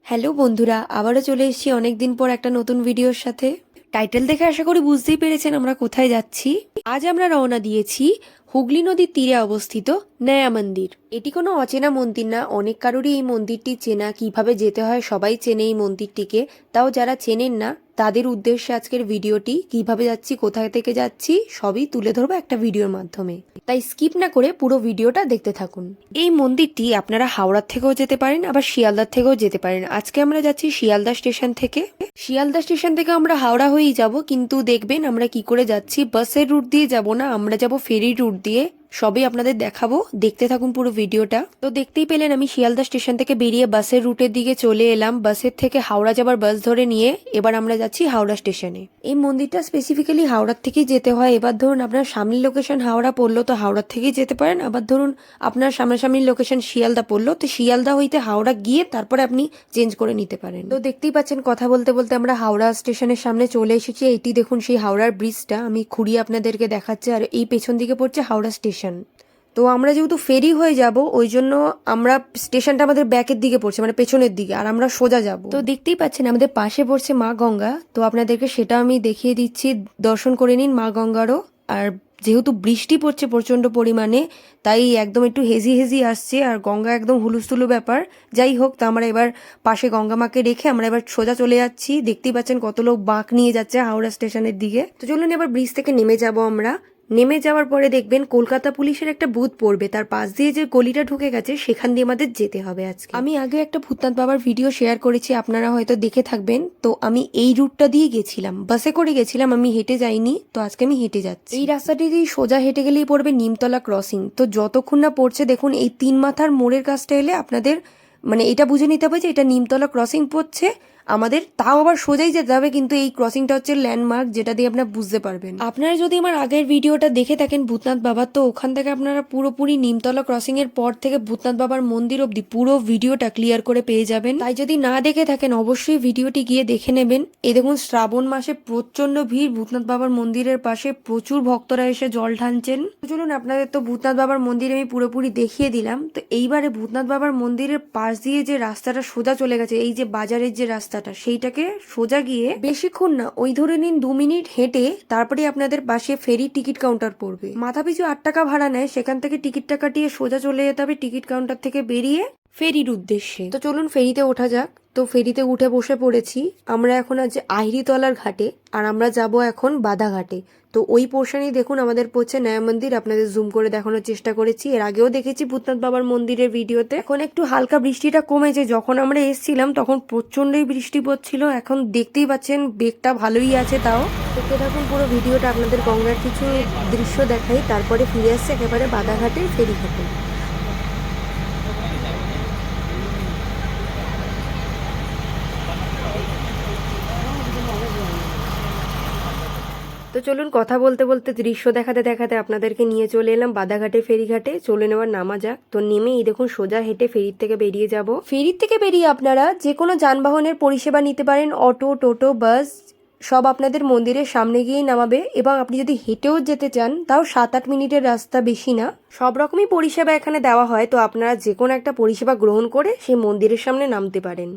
Hello বন্ধুরা, আবারও চলে এসেছি অনেক দিন পর একটা নতুন ভিডিওর সাথে। টাইটেল দেখে আশা করি বুঝতেই পেরেছেন আমরা কোথায় যাচ্ছি। আজ আমরা রওনা দিয়েছি হুগলি নদীর তীরে অবস্থিত নয়া মন্দির। এটি কোনো অচেনা মন্দির না, অনেক কারোরই এই মন্দিরটি চেনা। কিভাবে যেতে হয় সবাই চেনে এই মন্দিরটিকে, তাও যারা চেনেন না তাদের উদ্দেশ্যে আজকের ভিডিওটি। কিভাবে যাচ্ছি, কোথায় থেকে যাচ্ছি সবই তুলে ধরবো একটা ভিডিওর মাধ্যমে, তাই স্কিপ না করে পুরো ভিডিওটা দেখতে থাকুন। এই মন্দিরটি আপনারা হাওড়ার থেকেও যেতে পারেন, আবার শিয়ালদার থেকেও যেতে পারেন। আজকে আমরা যাচ্ছি শিয়ালদা স্টেশন থেকে। শিয়ালদা স্টেশন থেকে আমরা হাওড়া হয়েই যাব, কিন্তু দেখবেন আমরা কি করে যাচ্ছি। বাসের রুট দিয়ে যাব না, আমরা যাব ফেরি রুট দিয়ে। সবই আপনাদের দেখাবো, দেখতে থাকুন পুরো ভিডিওটা। তো দেখতেই পেলেন আমি শিয়ালদা স্টেশন থেকে বেরিয়ে বাসের রুটের দিকে চলে এলাম। বাসের থেকে হাওড়া যাবার বাস ধরে নিয়ে এবার আমরা যাচ্ছি হাওড়া স্টেশনে। এই মন্দিরটা স্পেসিফিক্যালি হাওড়ার থেকেই যেতে হয়। এবার ধরুন আপনার সামনের লোকেশন হাওড়া পড়লো তো হাওড়ার থেকেই যেতে পারেন, আবার ধরুন আপনার সামনাসামনির লোকেশন শিয়ালদা পড়লো তো শিয়ালদা হইতে হাওড়া গিয়ে তারপরে আপনি চেঞ্জ করে নিতে পারেন। তো দেখতেই পাচ্ছেন কথা বলতে বলতে আমরা হাওড়া স্টেশনের সামনে চলে এসেছি। এইটি দেখুন সেই হাওড়ার ব্রিজটা, আমি খুঁড়িয়ে আপনাদেরকে দেখাচ্ছি। আর এই পেছন দিকে পড়ছে হাওড়া স্টেশন। তো আমরা যেহেতু ফেরি হয়ে যাব ওই জন্য আমরা স্টেশনটা আমাদের ব্যাকের দিকে পড়ছে, মানে পেছনের দিকে, আর আমরা সোজা যাব। তো দেখতেই পাচ্ছেন আমাদের পাশে পড়ছে মা গঙ্গা, তো আপনাদেরকে সেটা আমি দেখিয়ে দিচ্ছি, দর্শন করে নিন মা গঙ্গারও। আর যেহেতু বৃষ্টি পড়ছে প্রচন্ড পরিমাণে তাই একদম একটু হেজি হেজি আসছে, আর গঙ্গা একদম হুলুস্থুলু ব্যাপার। যাই হোক, তো আমরা এবার পাশে গঙ্গা মাকে রেখে আমরা এবার সোজা চলে যাচ্ছি। দেখতেই পাচ্ছেন কত লোক বাঁক নিয়ে যাচ্ছে হাওড়া স্টেশনের দিকে। তো চলুন এবার ব্রিজ থেকে নেমে যাব আমরা। নেমে যাওয়ার পরে দেখবেন কলকাতা পুলিশের একটা বুথ পড়বে, তার পাশ দিয়ে যে গলিটা ঢুকে গেছে সেখান দিয়ে আমাদের যেতে হবে। আজকে আমি আগে একটা ভূতনাথ বাবার ভিডিও শেয়ার করেছি, আপনারা হয়তো দেখে থাকবেন। তো আমি এই রুটটা দিয়ে গেছিলাম, বাসে করে গেছিলাম, আমি হেঁটে যাইনি। তো আজকে আমি হেঁটে যাচ্ছি। এই রাস্তাটি দিয়ে সোজা হেঁটে গেলেই পড়বে নিমতলা ক্রসিং। তো যতক্ষণ না পড়ছে দেখুন এই তিন মাথার মোড়ের কাছটা এলে আপনাদের মানে এটা বুঝে নিতে হবে যে এটা নিমতলা ক্রসিং পড়ছে আমাদের। তাও আবার সোজাই যেতে হবে, কিন্তু এই ক্রসিংটা হচ্ছে ল্যান্ডমার্ক যেটা দিয়ে আপনারা বুঝতে পারবেন। আপনারা যদি আমার আগের ভিডিওটা দেখে থাকেন ভূতনাথ বাবার, তো ওখান থেকে আপনারা পুরোপুরি নিমতলা ক্রসিং এর পর থেকে ভূতনাথ বাবার মন্দির অব্দি পুরো ভিডিওটা ক্লিয়ার করে পেয়ে যাবেন। তাই যদি না দেখে থাকেন অবশ্যই ভিডিওটি গিয়ে দেখে নেবেন। এই দেখুন শ্রাবণ মাসে প্রচন্ড ভিড় ভূতনাথ বাবার মন্দিরের পাশে, প্রচুর ভক্তরা এসে জল ঢালছেন। চলুন আপনাদের তো ভূতনাথ বাবার মন্দির আমি পুরোপুরি দেখিয়ে দিলাম। তো এইবারে ভূতনাথ বাবার মন্দিরের পাশ দিয়ে যে রাস্তাটা সোজা চলে গেছে, এই যে বাজারের যে রাস্তাটা, সেইটাকে সোজা গিয়ে বেশিক্ষণ না, ওই ধরে নিন 2 মিনিট হেঁটে তারপরে আপনাদের পাশে ফেরি টিকিট কাউন্টার পড়বে। মাথাপিছু 8 টাকা ভাড়া নেয়, সেখান থেকে টিকিটটা কাটিয়ে সোজা চলে যেতে হবে টিকিট কাউন্টার থেকে বেরিয়ে ফেরির উদ্দেশ্যে। তো চলুন ফেরিতে ওঠা যাক। তো ফেরিতে উঠে বসে পড়েছি। আমরা এখন আজ আহিরিতলার ঘাটে, আর আমরা যাব এখন বাদাঘাটে। তো ওই পোর্শনেই দেখুন আমাদের পড়ছে নয়া মন্দির, আপনাদের জুম করে দেখানোর চেষ্টা করেছি। এর আগেও দেখেছি ভূতনাথ বাবার মন্দিরের ভিডিওতে। এখন একটু হালকা বৃষ্টিটা কমেছে, যখন আমরা এসেছিলাম তখন প্রচন্ডই বৃষ্টি পড়ছিল। এখন দেখতেই পাচ্ছেন বেগটা ভালোই আছে। তাও দেখতে থাকুন পুরো ভিডিওটা, আপনাদের গঙ্গার কিছু দৃশ্য দেখাই, তারপরে ফিরে আসছে একেবারে বাদাঘাটের ফেরি ঘাটে। তো চলুন কথা বলতে বলতে দৃশ্য দেখাতে দেখাতে আপনাদেরকে নিয়ে চলে এলাম বাদাঘাটে ফেরিঘাটে। চলে নেওয়ার নামা যাক। তো নেমেই দেখুন সোজা হেঁটে ফেরির থেকে বেরিয়ে যাব। ফেরির থেকে বেরিয়ে আপনারা যে কোনো যানবাহনের পরিষেবা নিতে পারেন, অটো, টোটো, বাস, সব আপনাদের মন্দিরের সামনে গিয়েই নামাবে। এবং আপনি যদি হেঁটেও যেতে চান তাও 7-8 মিনিটের রাস্তা, বেশি না। সব রকমই পরিষেবা এখানে দেওয়া হয়। তো আপনারা যে কোনো একটা পরিষেবা গ্রহণ করে সেই মন্দিরের সামনে নামতে পারেন।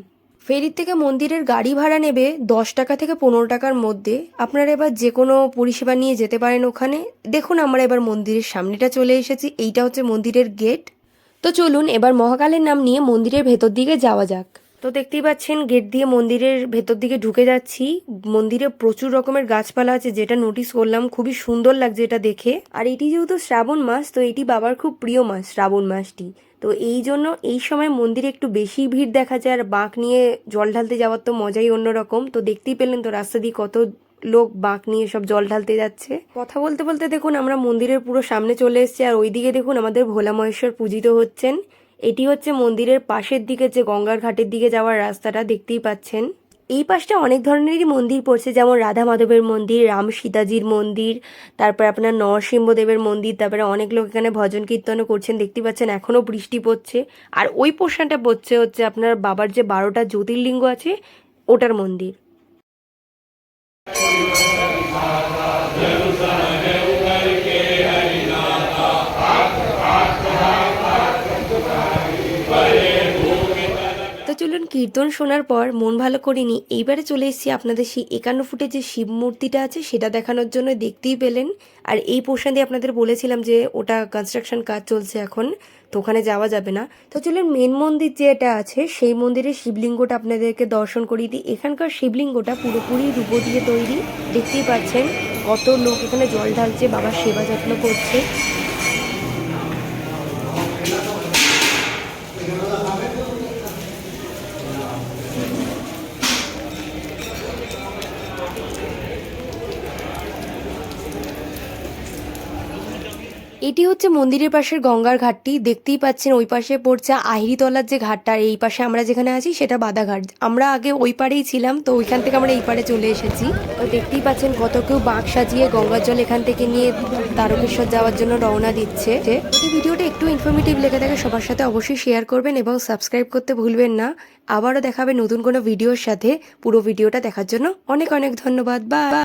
ফেরির থেকে মন্দিরের গাড়ি ভাড়া নেবে 10 টাকা থেকে 15 টাকার মধ্যে। আপনারা এবার যে কোনো পরিষেবা নিয়ে যেতে পারেন ওখানে। দেখুন আমরা এবার মন্দিরের সামনেটা চলে এসেছি, এইটা হচ্ছে মন্দিরের গেট। তো চলুন এবার মহাকালের নাম নিয়ে মন্দিরের ভেতর দিকে যাওয়া যাক। তো দেখতেই পাচ্ছেন গেট দিয়ে মন্দিরের ভেতর দিকে ঢুকে যাচ্ছি। মন্দিরে প্রচুর রকমের গাছপালা আছে, যেটা নোটিস করলাম, খুবই সুন্দর লাগছে এটা দেখে। আর এটি যেহেতু শ্রাবণ মাস, তো এটি বাবার খুব প্রিয় মাস শ্রাবণ মাসটি। তো এই জন্য এই সময় মন্দিরে একটু বেশি ভিড় দেখা যায়। আর বাঁক নিয়ে জল ঢালতে যাওয়ার তো মজাই অন্যরকম। তো দেখতেই পেলেন তো রাস্তা দিয়ে কত লোক বাঁক নিয়ে সব জল ঢালতে যাচ্ছে। কথা বলতে বলতে দেখুন আমরা মন্দিরের পুরো সামনে চলে এসেছি। আর ওইদিকে দেখুন আমাদের ভোলা মহেশ্বর পূজিত হচ্ছেন। এটি হচ্ছে মন্দিরের পাশের দিকে যে গঙ্গার ঘাটের দিকে যাওয়ার রাস্তাটা, দেখতেই পাচ্ছেন। এই পাশটা অনেক ধরনেরই মন্দির পড়ছে, যেমন রাধা মাধবের মন্দির, রাম সীতাজির মন্দির, তারপর আপনার নরসিংহদেবের মন্দির, তারপরে অনেক লোক এখানে ভজন কীর্তনও করছেন। দেখতে পাচ্ছেন এখনও বৃষ্টি পড়ছে। আর ওই পোর্শনটা পড়ছে হচ্ছে আপনার বাবার যে 12টা জ্যোতির্লিঙ্গ আছে ওটার মন্দির। তো চলুন কীর্তন শোনার পর মন ভালো করিনি, এইবারে চলে এসেছি আপনাদের সেই 51 ফুটের যে শিব মূর্তিটা আছে সেটা দেখানোর জন্য। দেখতেই পেলেন। আর এই পোর্শন দিয়ে আপনাদের বলেছিলাম যে ওটা কনস্ট্রাকশন কাজ চলছে এখন, তো ওখানে যাওয়া যাবে না। তো চলুন মেন মন্দির যেটা আছে সেই মন্দিরের শিবলিঙ্গটা আপনাদেরকে দর্শন করিয়ে দিই। এখানকার শিবলিঙ্গটা পুরোপুরি রূপো দিয়ে তৈরি। দেখতেই পাচ্ছেন কত লোক এখানে জল ঢালছে, বাবার সেবা যত্ন করছে। এটি হচ্ছে মন্দিরের পাশের গঙ্গার ঘাটটি। দেখতেই পাচ্ছেন ওই পাশে পড়ছে আহিরিতলার যে ঘাটটা, আর এই পাশে আমরা যেখানে আছি সেটা বাদাঘাট। আমরা আগে ওই পাড়েই ছিলাম, তো ওইখান থেকে আমরা এই পাড়ে চলে এসেছি। তো দেখতেই পাচ্ছেন কত কেউ বাঁক সাজিয়ে গঙ্গার জল এখান থেকে নিয়ে তারকেশ্বর যাওয়ার জন্য রওনা দিচ্ছে। যদি ভিডিওটা একটু ইনফরমেটিভ লেগে থাকে সবার সাথে অবশ্যই শেয়ার করবেন এবং সাবস্ক্রাইব করতে ভুলবেন না। আবারও দেখাবে নতুন কোনো ভিডিওর সাথে। পুরো ভিডিওটা দেখার জন্য অনেক অনেক ধন্যবাদ। বাই।